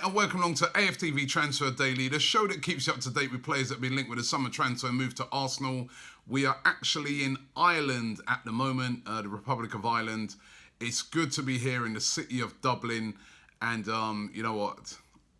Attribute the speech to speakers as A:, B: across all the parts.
A: and welcome along to AFTV Transfer Daily, the show that keeps you up to date with players that have been linked with a summer transfer move to Arsenal. We are actually in Ireland at the moment, the Republic of Ireland. It's good to be here in the city of Dublin, and you know what?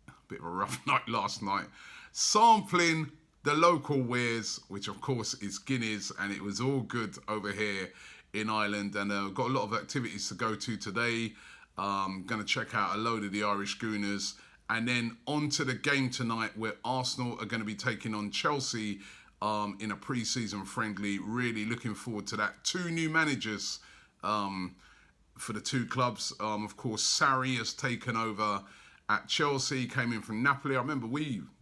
A: A bit of a rough night last night. Sampling the local wares, which of course is Guinness, and it was all good over here in Ireland, and got a lot of activities to go to today. Going to check out a load of the Irish Gooners, and then on to the game tonight where Arsenal are going to be taking on Chelsea in a pre-season friendly. Really looking forward to that. Two new managers for the two clubs. Of course, Sarri has taken over at Chelsea, came in from Napoli. I remember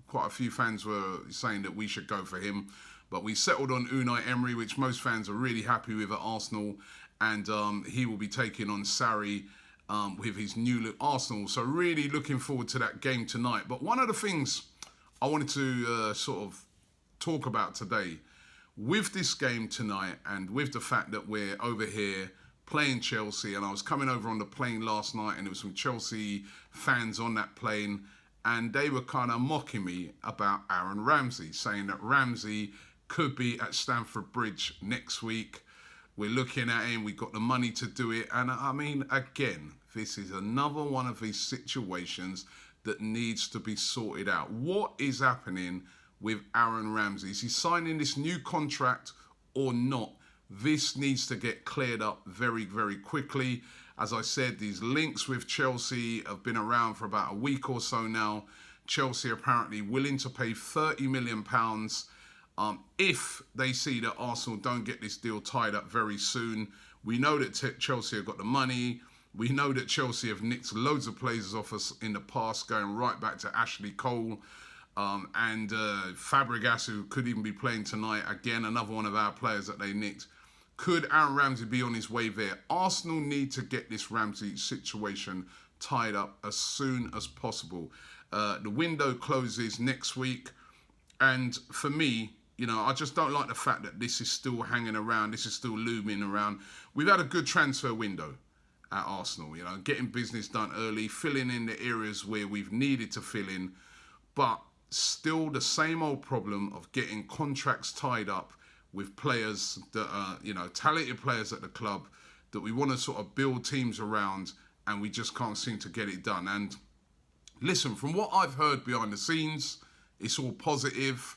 A: quite a few fans were saying that we should go for him, but we settled on Unai Emery, which most fans are really happy with at Arsenal, and he will be taking on Sarri with his new look Arsenal. So really looking forward to that game tonight. But one of the things I wanted to sort of talk about today with this game tonight, and with the fact that we're over here playing Chelsea, and I was coming over on the plane last night and there was some Chelsea fans on that plane, and they were kind of mocking me about Aaron Ramsey, saying that Ramsey could be at Stamford Bridge next week. We're looking at him, we've got the money to do it. And I mean, again, this is another one of these situations that needs to be sorted out. What is happening with Aaron Ramsey? Is he signing this new contract or not? This needs to get cleared up very, very quickly. As I said, these links with Chelsea have been around for about a week or so now. Chelsea apparently willing to pay £30 million if they see that Arsenal don't get this deal tied up very soon. We know that Chelsea have got the money. We know that Chelsea have nicked loads of players off us in the past, going right back to Ashley Cole and Fabregas, who could even be playing tonight. Again, another one of our players that they nicked. Could Aaron Ramsey be on his way there? Arsenal need to get this Ramsey situation tied up as soon as possible. The window closes next week, and for me, you know, I just don't like the fact that this is still hanging around. This is still looming around. We've had a good transfer window at Arsenal, you know, getting business done early, filling in the areas where we've needed to fill in, but still the same old problem of getting contracts tied up with players that are, you know, talented players at the club that we want to sort of build teams around, and we just can't seem to get it done. And listen, from what I've heard behind the scenes, it's all positive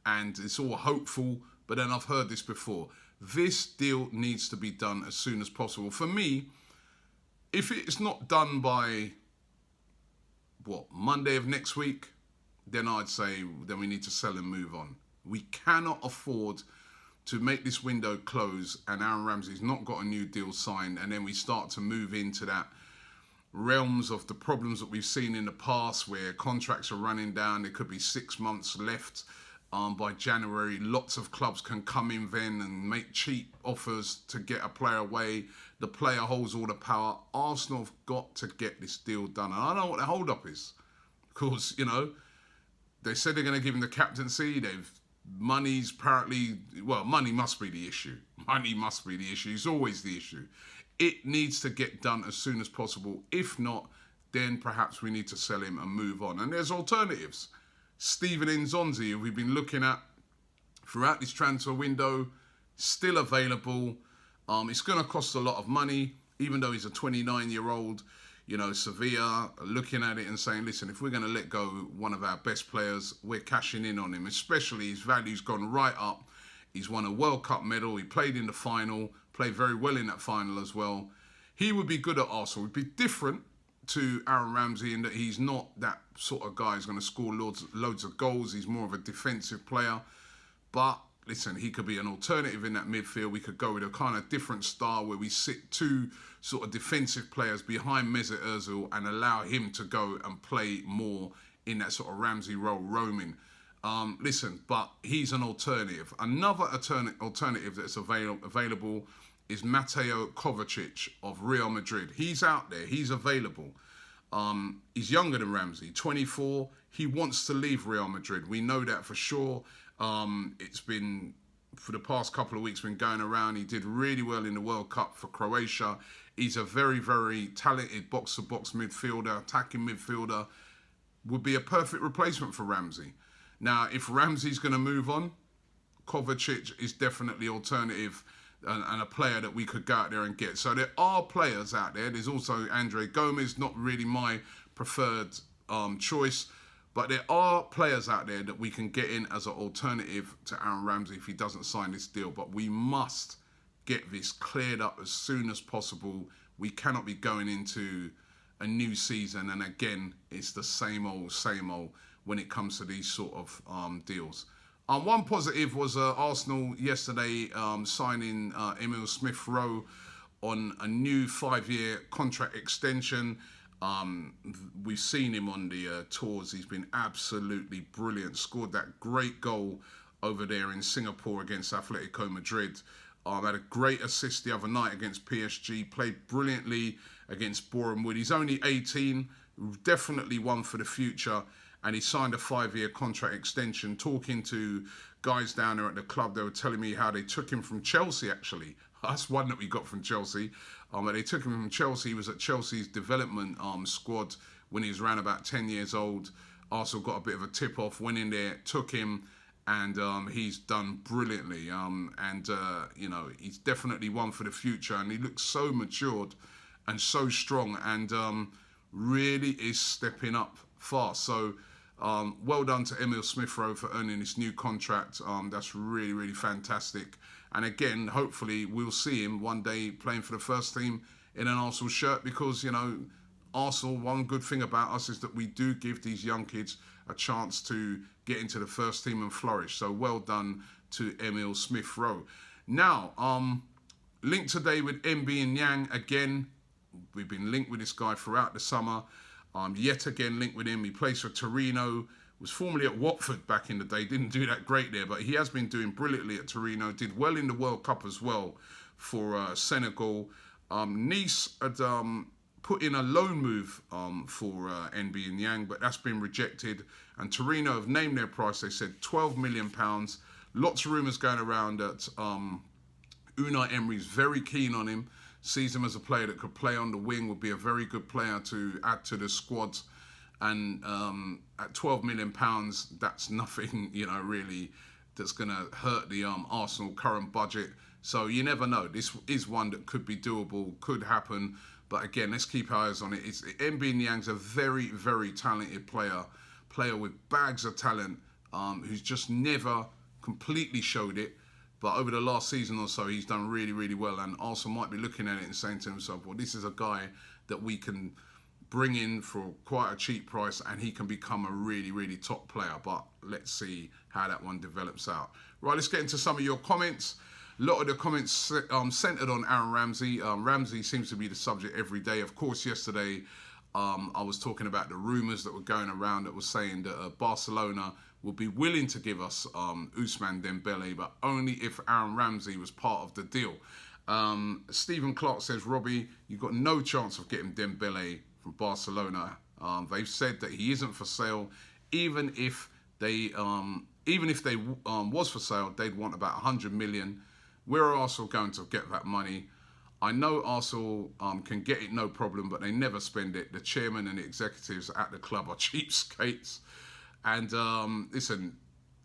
A: and it's all hopeful, but then I've heard this before. This deal needs to be done as soon as possible. For me, if it's not done by, Monday of next week, then I'd say then we need to sell and move on. We cannot afford to make this window close and Aaron Ramsey's not got a new deal signed, and then we start to move into that realms of the problems that we've seen in the past where contracts are running down. There could be 6 months left by January. Lots of clubs can come in then and make cheap offers to get a player away. The player holds all the power. Arsenal have got to get this deal done. And I don't know what the hold up is. Because, you know, they said they're going to give him the captaincy. Money's apparently, money must be the issue. Money must be the issue. It's always the issue. It needs to get done as soon as possible. If not, then perhaps we need to sell him and move on. And there's alternatives. Steven Nzonzi, who we've been looking at throughout this transfer window, still available. It's going to cost a lot of money, even though he's a 29-year-old. You know, Sevilla are looking at it and saying, listen, if we're going to let go one of our best players, we're cashing in on him. Especially his value's gone right up. He's won a World Cup medal. He played in the final, played very well in that final as well. He would be good at Arsenal. He'd be different to Aaron Ramsey in that he's not that sort of guy who's going to score loads of goals. He's more of a defensive player. But listen, he could be an alternative in that midfield. We could go with a kind of different style where we sit two sort of defensive players behind Mesut Ozil and allow him to go and play more in that sort of Ramsey role, roaming. Listen, but he's an alternative. Another alternative that's available is Mateo Kovacic of Real Madrid. He's out there. He's available. He's younger than Ramsey, 24. He wants to leave Real Madrid. We know that for sure. It's been, for the past couple of weeks, been going around. He did really well in the World Cup for Croatia. He's a very, very talented box-to-box midfielder, attacking midfielder. would be a perfect replacement for Ramsey. Now, if Ramsey's going to move on, Kovacic is definitely alternative and a player that we could go out there and get. So there are players out there. There's also Andre Gomez, not really my preferred choice, but there are players out there that we can get in as an alternative to Aaron Ramsey if he doesn't sign this deal. But we must get this cleared up as soon as possible. We cannot be going into a new season and again it's the same old when it comes to these sort of deals. One positive was Arsenal yesterday signing Emile Smith-Rowe on a new 5-year contract extension. We've seen him on the tours. He's been absolutely brilliant. Scored that great goal over there in Singapore against Atletico Madrid. Had a great assist the other night against PSG. Played brilliantly against Bournemouth. He's only 18. Definitely one for the future. And he signed a 5-year contract extension. Talking to guys down there at the club, they were telling me how they took him from Chelsea, actually. That's one that we got from Chelsea. They took him from Chelsea. He was at Chelsea's development squad when he was around about 10 years old. Arsenal got a bit of a tip-off, went in there, took him, and he's done brilliantly. He's definitely one for the future. And he looks so matured and so strong and really is stepping up fast. So well done to Emile Smith-Rowe for earning this new contract. That's really, really fantastic. And again, hopefully we'll see him one day playing for the first team in an Arsenal shirt because, Arsenal, one good thing about us is that we do give these young kids a chance to get into the first team and flourish. So well done to Emile Smith-Rowe. Now, linked today with MB and Yang again. We've been linked with this guy throughout the summer. Yet again linked with him. He plays for Torino. Was formerly at Watford back in the day. Didn't do that great there, but he has been doing brilliantly at Torino. Did well in the World Cup as well for Senegal. Nice had put in a loan move for NB and Yang, but that's been rejected. And Torino have named their price. They said £12 million. Lots of rumours going around that Unai Emery's very keen on him. Sees him as a player that could play on the wing, would be a very good player to add to the squad. And at £12 million, that's nothing, really, that's going to hurt the Arsenal current budget. So you never know. This is one that could be doable, could happen. But again, let's keep our eyes on it. MB Nyang's a very, very talented player with bags of talent, who's just never completely showed it. But over the last season or so, he's done really, really well. And Arsenal might be looking at it and saying to himself, well, this is a guy that we can bring in for quite a cheap price and he can become a really, really top player. But let's see how that one develops out. Right, let's get into some of your comments. A lot of the comments centered on Aaron Ramsey. Ramsey seems to be the subject every day. Of course, yesterday I was talking about the rumours that were going around that was saying that Barcelona would be willing to give us Ousmane Dembele, but only if Aaron Ramsey was part of the deal. Stephen Clark says, Robbie, you've got no chance of getting Dembele from Barcelona. They've said that he isn't for sale. Even if they was for sale, they'd want about 100 million. We're also going to get that money. I know Arsenal can get it no problem, but they never spend it. The chairman and the executives at the club are cheapskates. And listen,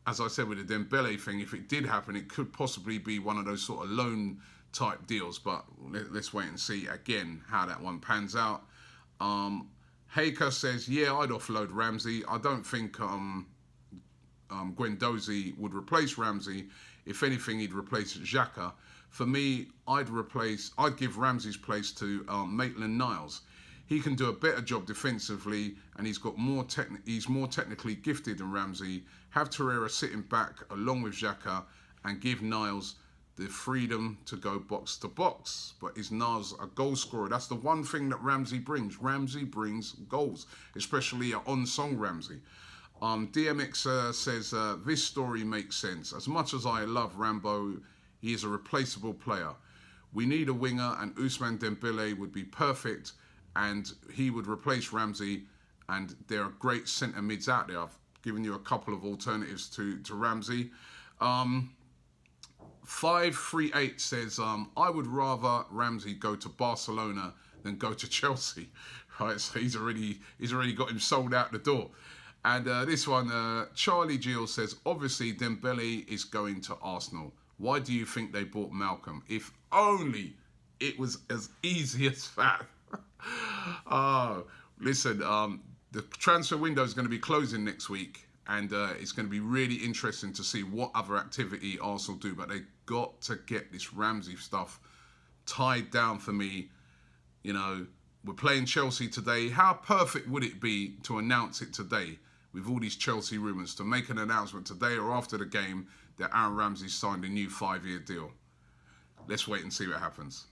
A: as I said with the Dembele thing, if it did happen, it could possibly be one of those sort of loan type deals. But let's wait and see again how that one pans out. Haker says, yeah, I'd offload Ramsey. I don't think Guendouzi would replace Ramsey. If anything, he'd replace Xhaka. For me, I'd give Ramsey's place to Maitland-Niles. He can do a better job defensively, and he's more technically gifted than Ramsey. Have Torreira sitting back along with Xhaka, and give Niles the freedom to go box to box. But is Niles a goal scorer? That's the one thing that Ramsey brings. Ramsey brings goals, especially on-song Ramsey. DMX says, this story makes sense. As much as I love Rambo, he is a replaceable player. We need a winger, and Ousmane Dembele would be perfect, and he would replace Ramsey, and there are great centre mids out there. I've given you a couple of alternatives to Ramsey. 538 says, I would rather Ramsey go to Barcelona than go to Chelsea, right? So he's already got him sold out the door. And this one, Charlie Gill says, obviously Dembele is going to Arsenal. Why do you think they bought Malcolm? If only it was as easy as that. Oh, listen, the transfer window is going to be closing next week, and it's going to be really interesting to see what other activity Arsenal do. But they got to get this Ramsey stuff tied down for me. You know, we're playing Chelsea today. How perfect would it be to announce it today with all these Chelsea rumours, to make an announcement today or after the game that Aaron Ramsey signed a new 5-year deal? Let's wait and see what happens.